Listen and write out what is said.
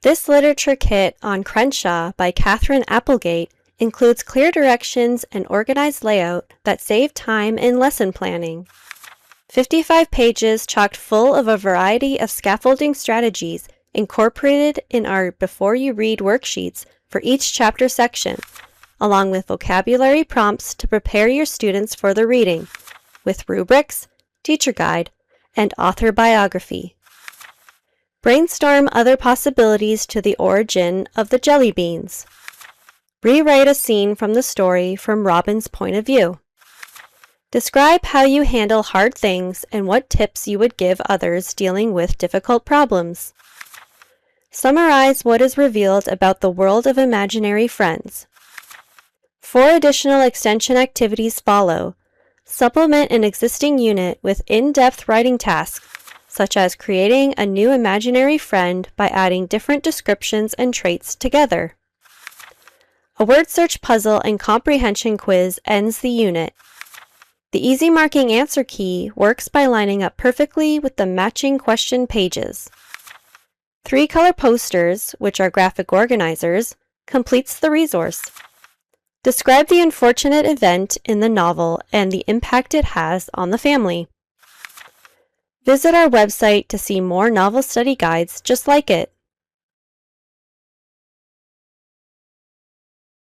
This literature kit on Crenshaw by Catherine Applegate includes clear directions and organized layout that save time in lesson planning. 55 pages chocked full of a variety of scaffolding strategies incorporated in our Before You Read worksheets for each chapter section, along with vocabulary prompts to prepare your students for the reading, with rubrics, teacher guide, and author biography. Brainstorm other possibilities to the origin of the jellybeans. Rewrite a scene from the story from Robin's point of view. Describe how you handle hard things and what tips you would give others dealing with difficult problems. Summarize what is revealed about the world of imaginary friends. 4 additional extension activities follow. Supplement an existing unit with in-depth writing tasks, such as creating a new imaginary friend by adding different descriptions and traits together. A word search puzzle and comprehension quiz ends the unit. The easy marking answer key works by lining up perfectly with the matching question pages. 3 color posters, which are graphic organizers, completes the resource. Describe the unfortunate event in the novel and the impact it has on the family. Visit our website to see more novel study guides just like it.